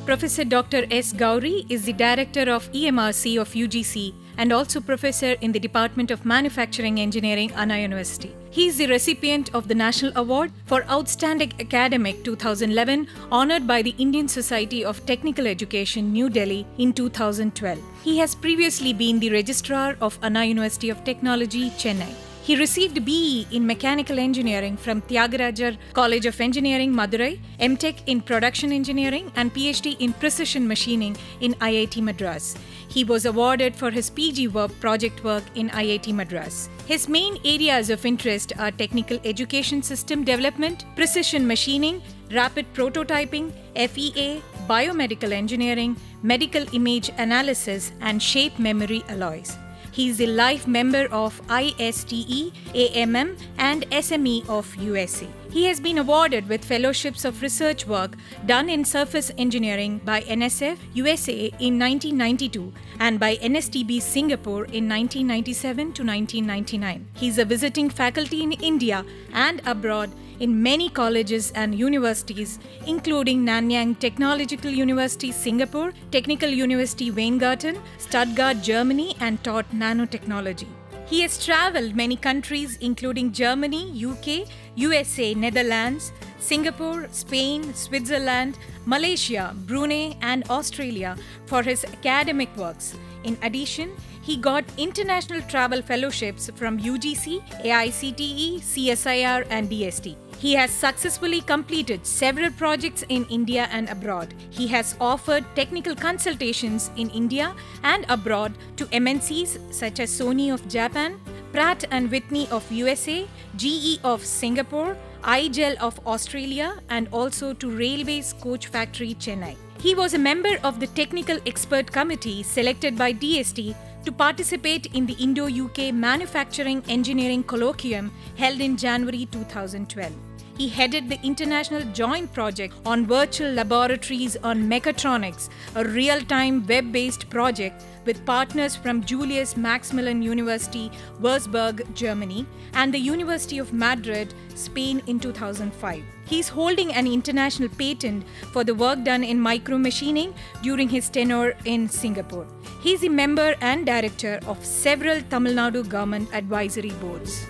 Professor Dr. S. Gauri is the Director of EMRC of UGC and also Professor in the Department of Manufacturing Engineering, Anna University. He is the recipient of the National Award for Outstanding Academic 2011, honored by the Indian Society of Technical Education, New Delhi in 2012. He has previously been the Registrar of Anna University of Technology, Chennai. He received BE in Mechanical Engineering from Tyagarajar College of Engineering, Madurai, MTech in Production Engineering, and PhD in Precision Machining in IIT Madras. He was awarded for his PG work, project work in IIT Madras. His main areas of interest are technical education system development, precision machining, rapid prototyping, FEA, biomedical engineering, medical image analysis, and shape memory alloys. He is a life member of ISTE, AMM, and SME of USA. He has been awarded with fellowships of research work done in surface engineering by NSF USA in 1992 and by NSTB Singapore in 1997 to 1999. He is a visiting faculty in India and abroad in many colleges and universities, including Nanyang Technological University, Singapore, Technical University, Weingarten, Stuttgart, Germany, and taught nanotechnology. He has traveled many countries, including Germany, UK, USA, Netherlands, Singapore, Spain, Switzerland, Malaysia, Brunei, and Australia for his academic works. In addition, he got international travel fellowships from UGC, AICTE, CSIR, and DST. He has successfully completed several projects in India and abroad. He has offered technical consultations in India and abroad to MNCs such as Sony of Japan, Pratt & Whitney of USA, GE of Singapore, iGel of Australia, and also to Railways Coach Factory, Chennai. He was a member of the Technical Expert Committee selected by DST to participate in the Indo-UK Manufacturing Engineering Colloquium held in January 2012. He headed the International Joint Project on Virtual Laboratories on Mechatronics, a real-time web-based project with partners from Julius Maximilian University, Würzburg, Germany, and the University of Madrid, Spain in 2005. He is holding an international patent for the work done in micromachining during his tenure in Singapore. He is a member and director of several Tamil Nadu government advisory boards.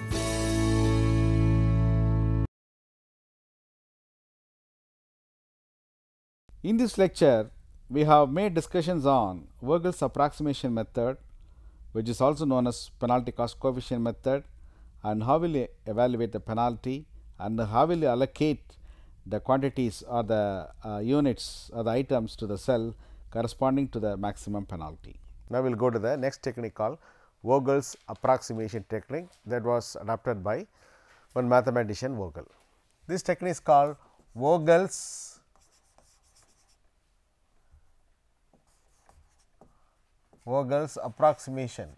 In this lecture, we have made discussions on Vogel's approximation method, which is also known as penalty cost coefficient method, and how will you evaluate the penalty, and how will you allocate the quantities or the units or the items to the cell corresponding to the maximum penalty. Now, we will go to the next technique called Vogel's approximation technique that was adopted by one mathematician, Vogel. This technique is called Vogel's approximation.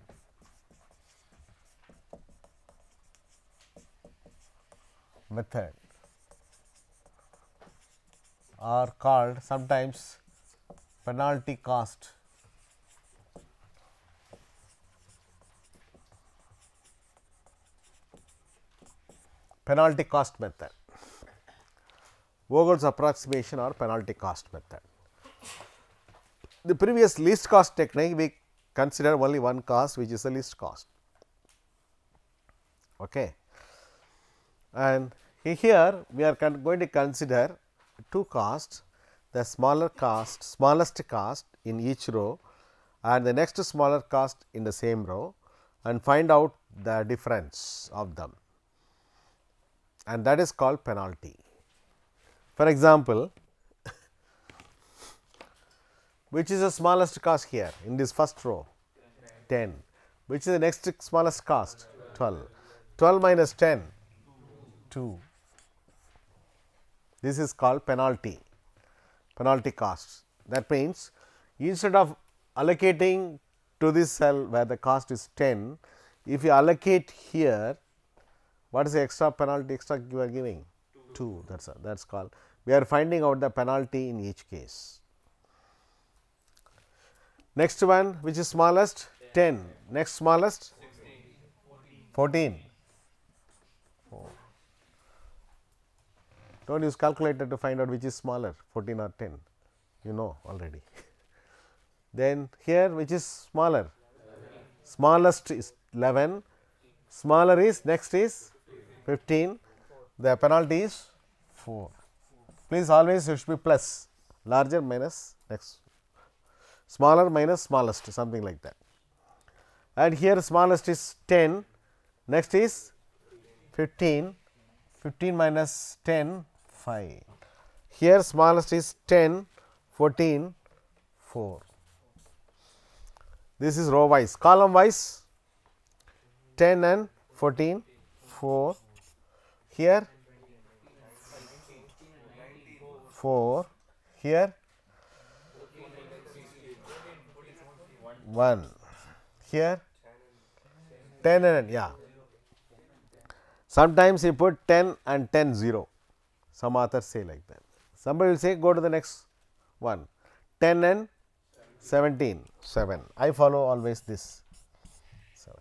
Method, are called sometimes penalty cost method. Vogel's approximation or penalty cost method. The previous least cost technique, we consider only one cost, which is the least cost. Okay. And here we are going to consider two costs, the smallest cost in each row and the next smaller cost in the same row, and find out the difference of them, and that is called penalty. For example, which is the smallest cost here in this first row? 10. Which is the next smallest cost? 12. 12 minus 10? 2. This is called penalty cost. That means, instead of allocating to this cell where the cost is 10, if you allocate here, what is the extra penalty you are giving? 2. That is called, we are finding out the penalty in each case. Next one, which is smallest? 10. Next smallest? 14. Do not use calculator to find out which is smaller, 14 or 10. you know already. Then here which is smaller? Smallest is 11, smaller is next is 15, the penalty is 4. Please always it should be plus, larger minus next, smaller minus smallest, something like that. And here smallest is 10, next is 15, 15 minus 10, 5. Here smallest is 10, 14, 4. This is row wise. Column wise 10 and 14, 4. Here 4. Here 1. Here 10 and yeah. Sometimes you put 10 and 10 0. Some authors say like that. Somebody will say go to the next one. 10 and 17, 7. I follow always this 7.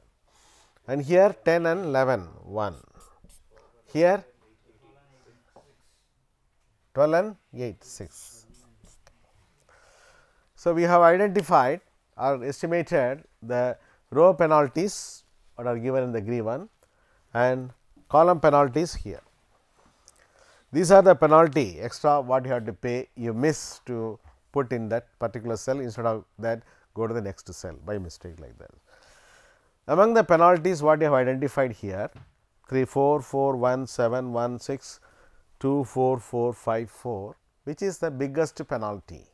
And here 10 and 11, 1. Here 12 and 8, 6. So, we have identified or estimated the row penalties that are given in the green one and column penalties here. These are the penalty extra what you have to pay, you miss to put in that particular cell, instead of that go to the next cell by mistake like that. Among the penalties what you have identified here 3, 4, 4, 1, 7, 1, 6, 2, 4, 4, 5, 4, which is the biggest penalty?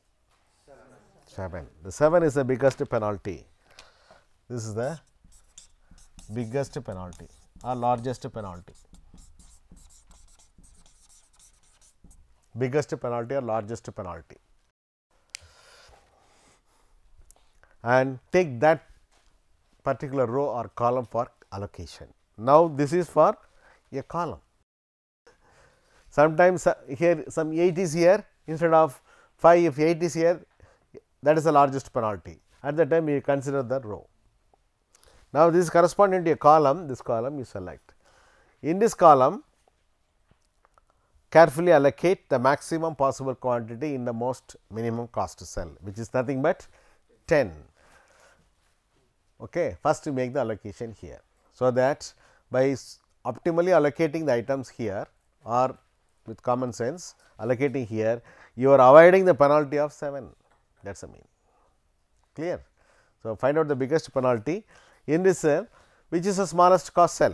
7. The 7 is the biggest penalty. This is the biggest penalty or largest penalty. Biggest penalty or largest penalty. And take that particular row or column for allocation. Now, this is for a column. Sometimes here some 8 is here, instead of 5, if 8 is here, that is the largest penalty. At that time you consider the row. Now, this is corresponding to a column, this column you select. In this column, carefully allocate the maximum possible quantity in the most minimum cost cell, which is nothing but 10. Okay. First you make the allocation here. So, that by optimally allocating the items here or with common sense allocating here, you are avoiding the penalty of 7, that is the mean. Clear. So, find out the biggest penalty in this cell, which is the smallest cost cell?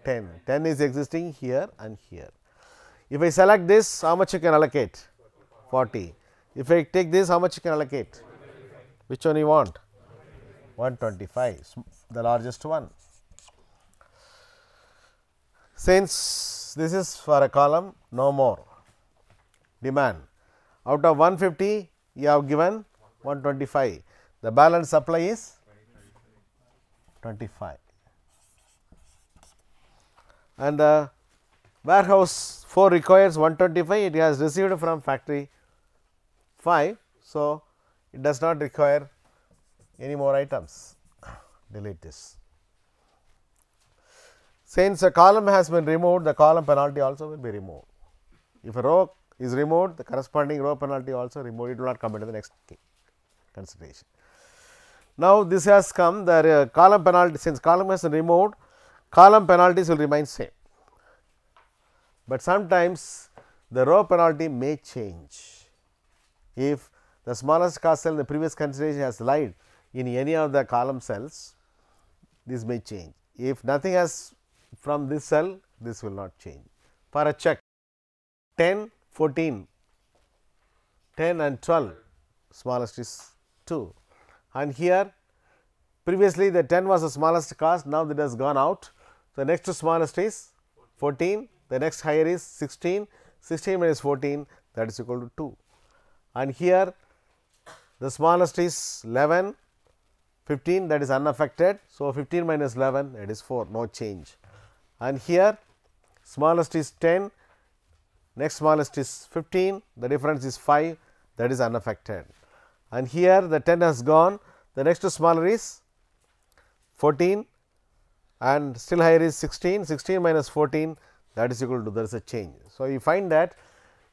10. 10 is existing here and here. If I select this, how much you can allocate? 40. If I take this, how much you can allocate? Which one you want? 125, the largest one. Since this is for a column, no more demand. Out of 150, you have given 125. The balance supply is 25. And the warehouse 4 requires 125, it has received from factory 5. So, it does not require any more items, delete this. Since a column has been removed, the column penalty also will be removed. If a row is removed, the corresponding row penalty also removed, it will not come into the next consideration. Now, this has come the column penalty, since column has been removed, column penalties will remain same, but sometimes the row penalty may change. If the smallest cost cell in the previous consideration has lied in any of the column cells, this may change. If nothing has from this cell, this will not change. For a check 10, 14, 10 and 12, smallest is 2, and here previously the 10 was the smallest cost, now that has gone out. So, next to smallest is 14, the next higher is 16, 16 minus 14, that is equal to 2, and here the smallest is 11, 15, that is unaffected. So, 15 minus 11, that is 4, no change, and here smallest is 10, next smallest is 15, the difference is 5, that is unaffected, and here the 10 has gone, the next to smaller is 14 and still higher is 16, 16 minus 14, that is equal to, there is a change. So, you find that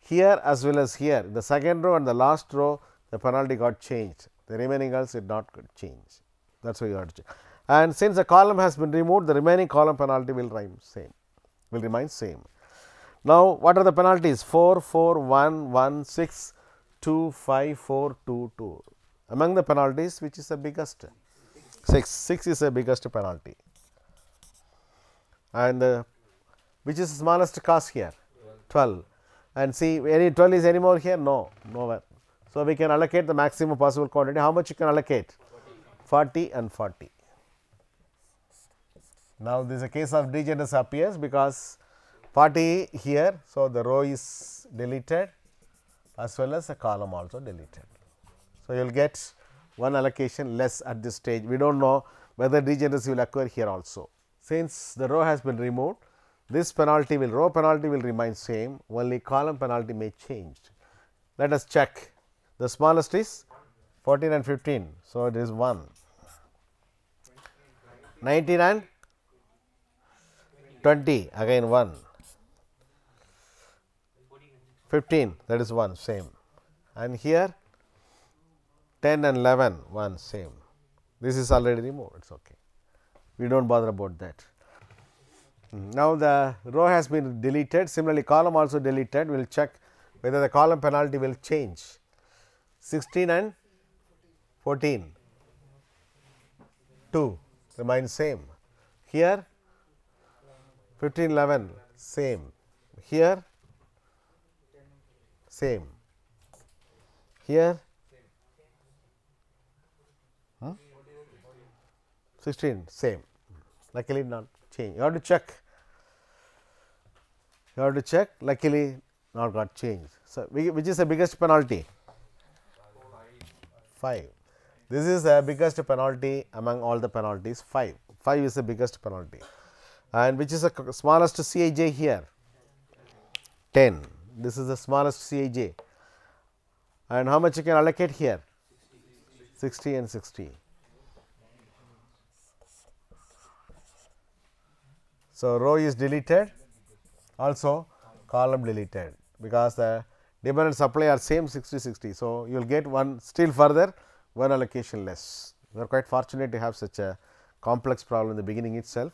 here as well as here, in the second row and the last row the penalty got changed, the remaining ones did not change. That is why you have to check. And since the column has been removed, the remaining column penalty will remain same. Now, what are the penalties? 4, 4, 1, 1, 6, 2, 5, 4, 2, 2. Among the penalties, which is the biggest? 6. 6 is the biggest penalty. And which is the smallest cost here? 12. And see, any 12 is any more here? No, nowhere. So, we can allocate the maximum possible quantity. How much you can allocate? 40 and 40. Now, this is a case of degeneracy appears because 40 here. So, the row is deleted as well as the column also deleted. So, you will get one allocation less at this stage. We do not know whether degeneracy will occur here also. Since the row has been removed, this penalty will, row penalty will remain same, only column penalty may change. Let us check. The smallest is 14 and 15. So, it is 1. 19 and 20, again 1. 15, that is 1, same. And here 10 and 11, 1, same. This is already removed, it is okay. We do not bother about that. Now, the row has been deleted, similarly column also deleted. We will check whether the column penalty will change. 16 and 14, 2 remain same. Here 15, 11, same. Here same. Here 16, same. Luckily not change. You have to check. You have to check. Luckily not got changed. So, which is the biggest penalty? 5. This is the biggest penalty among all the penalties. 5. 5 is the biggest penalty. And which is the smallest Cij here? 10. This is the smallest Cij. And how much you can allocate here? 60 and 60. So, row is deleted, also column deleted, because the demand and supply are same 60 60. So, you will get one still further one allocation less. We are quite fortunate to have such a complex problem in the beginning itself.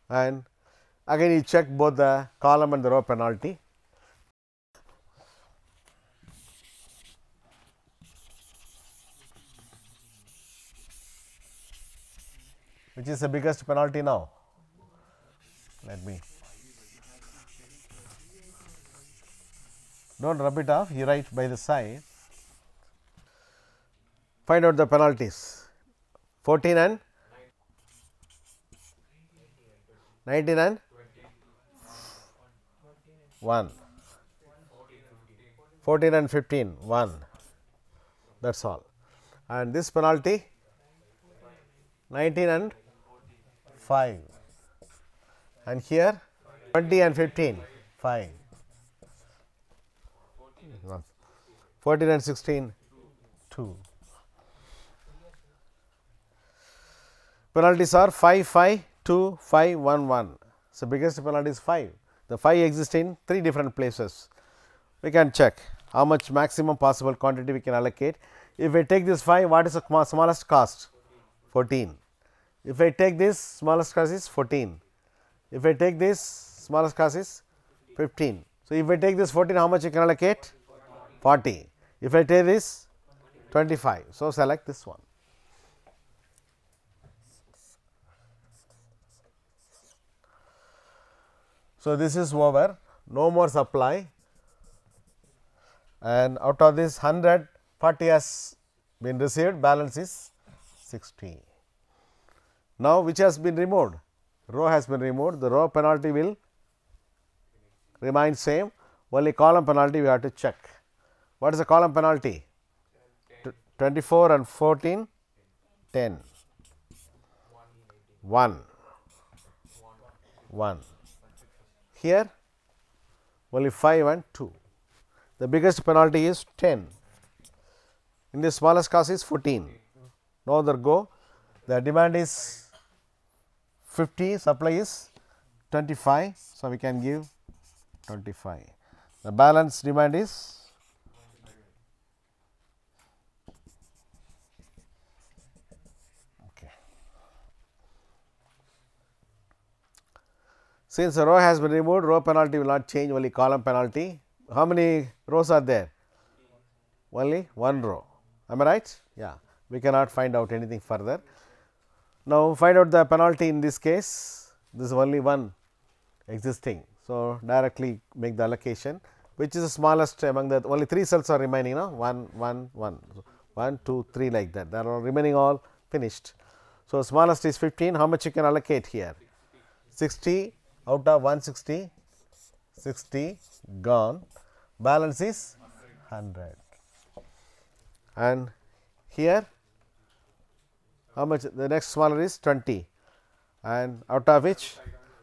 And again you check both the column and the row penalty. Which is the biggest penalty now? Let me, do not rub it off, you write by the side. Find out the penalties. 14 and 19 and 1. 14 and 15, 1. That is all. And this penalty 19 and 5. And here 20 and 15, 5. 14 and 16, 2. Penalties are 5, 5, 2, 5, 1, 1. So, biggest penalty is 5. The 5 exist in 3 different places. We can check how much maximum possible quantity we can allocate. If we take this 5, what is the smallest cost? 14. If I take this, smallest cost is 14. If I take this, smallest cost is 15. So, if I take this 14, how much you can allocate? 40. If I take this, 25. So, select this one. So, this is over, no more supply, and out of this 100, 40 has been received, balance is 60. Now, which has been removed? Row has been removed, the row penalty will remain same, only column penalty we have to check. What is the column penalty? 24 and 14, 10, 1, 1. Here only 5 and 2. The biggest penalty is 10. In the smallest cost is 14. No other go. The demand is 50, supply is 25. So, we can give 25. The balance demand is okay. Since the row has been removed, row penalty will not change, only column penalty. How many rows are there? Only one row. Am I right? Yeah. We cannot find out anything further. Now, find out the penalty in this case. This is only one existing. So, directly make the allocation, which is the smallest among the only 3 cells are remaining. No? 1, 1, 1, 1, 2, 3 like that. They are remaining all finished. So, smallest is 15. How much you can allocate here? 60 out of 160, 60 gone. Balance is 100. And here how much? The next smaller is 20, and out of which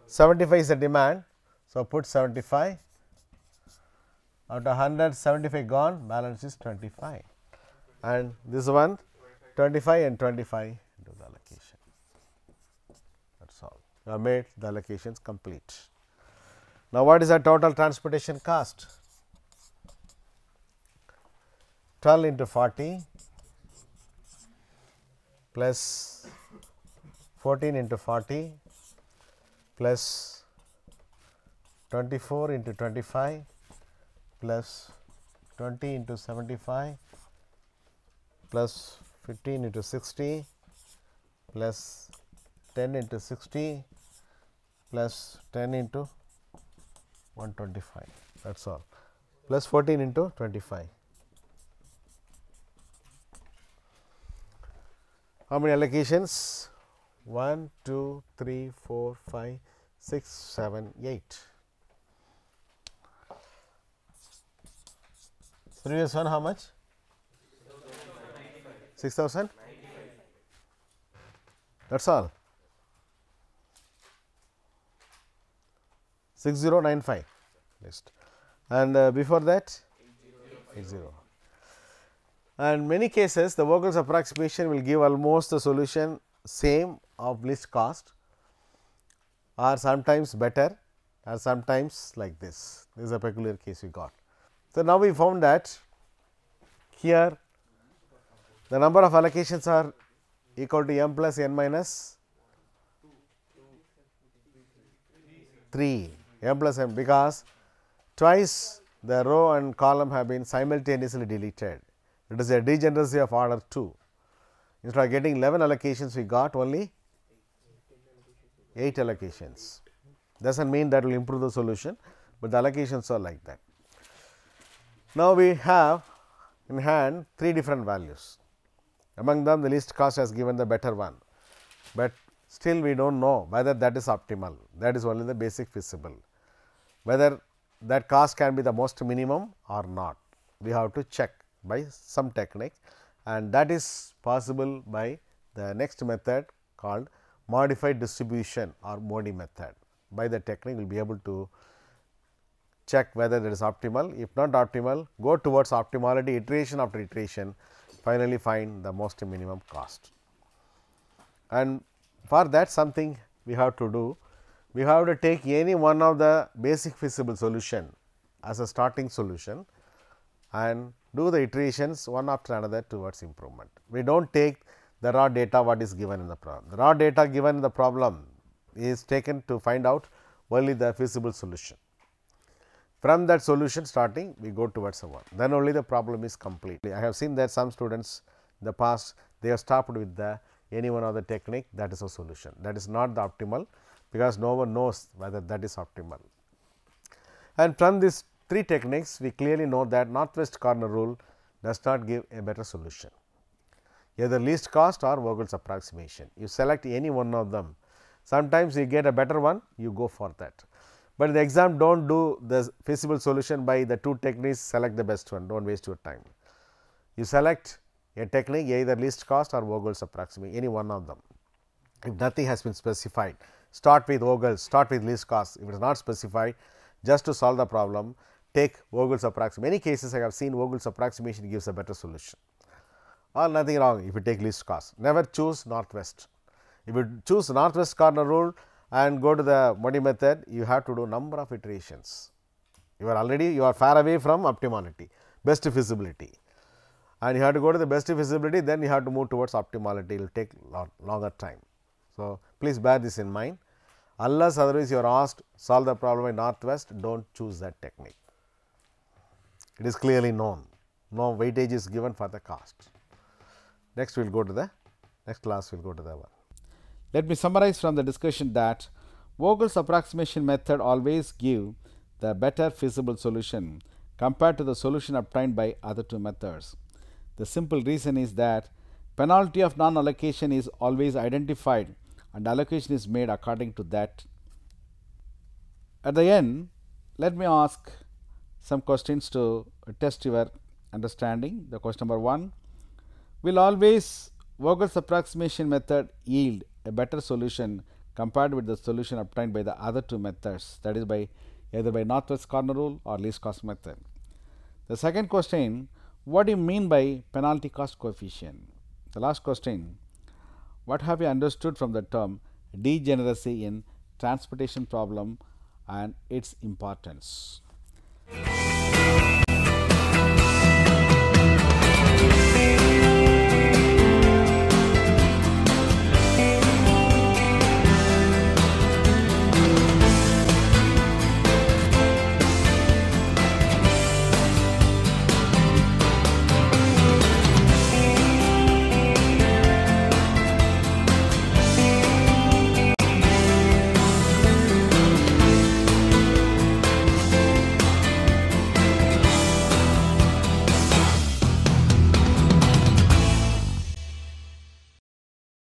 75 is the demand. So, put 75 out of 100, 75 gone, balance is 25, and this one 25 and 25 do the allocation. That is all. You have made the allocations complete. Now, what is the total transportation cost? 12 into 40 plus 14 into 40 plus 24 into 25 plus 20 into 75 plus 15 into 60 plus 10 into 60 plus 10 into 125, that is all, plus 14 into 25. How many allocations? 1, 2, 3, 4, 5, 6, 7, 8. Previous one how much? 6,000? That is all. 6095 list, and before that 80. And many cases the Vogel's approximation will give almost the solution same of least cost, or sometimes better, or sometimes like this. This is a peculiar case we got. So, now we found that here the number of allocations are equal to m plus n minus 3, m plus m, because twice the row and column have been simultaneously deleted. It is a degeneracy of order 2. Instead of getting 11 allocations, we got only 8 allocations. Does not mean that will improve the solution, but the allocations are like that. Now, we have in hand 3 different values. Among them, the least cost has given the better one, but still we do not know whether that is optimal. That is only the basic feasible. Whether that cost can be the most minimum or not, we have to check by some technique, and that is possible by the next method called modified distribution or MODI method. By the technique, we will be able to check whether that is optimal. If not optimal, go towards optimality iteration after iteration, finally find the most minimum cost. And for that, something we have to do, we have to take any one of the basic feasible solution as a starting solution and do the iterations one after another towards improvement. We do not take the raw data what is given in the problem. The raw data given in the problem is taken to find out only the feasible solution. From that solution starting, we go towards the one, then only the problem is complete. I have seen that some students in the past, they have stopped with the any one of the technique, that is a solution. That is not the optimal, because no one knows whether that is optimal. And from these 3 techniques, we clearly know that northwest corner rule does not give a better solution, either least cost or Vogel's approximation. You select any one of them. Sometimes you get a better one, you go for that. But in the exam, do not do the feasible solution by the 2 techniques, select the best one, do not waste your time. You select a technique either least cost or Vogel's approximation, any one of them. If nothing has been specified, start with Vogel's, start with least cost. If it is not specified, just to solve the problem, take Vogel's approximation. Many cases I have seen Vogel's approximation gives a better solution, or nothing wrong if you take least cost. Never choose northwest. If you choose northwest corner rule and go to the MODI method, you have to do number of iterations. You are far away from optimality, best feasibility, and you have to go to the best feasibility, then you have to move towards optimality. It will take longer time. So, please bear this in mind. Unless otherwise you are asked solve the problem in northwest, do not choose that technique. It is clearly known, no weightage is given for the cost. Next we will go to the next class, we will go to the one. Let me summarize from the discussion that Vogel's approximation method always give the better feasible solution compared to the solution obtained by other two methods. The simple reason is that penalty of non-allocation is always identified and allocation is made according to that. At the end, let me ask some questions to test your understanding. The question number 1, will always Vogel's approximation method yield a better solution compared with the solution obtained by the other two methods, that is by either by northwest corner rule or least cost method? The second question, what do you mean by penalty cost coefficient? The last question, what have you understood from the term degeneracy in transportation problem and its importance?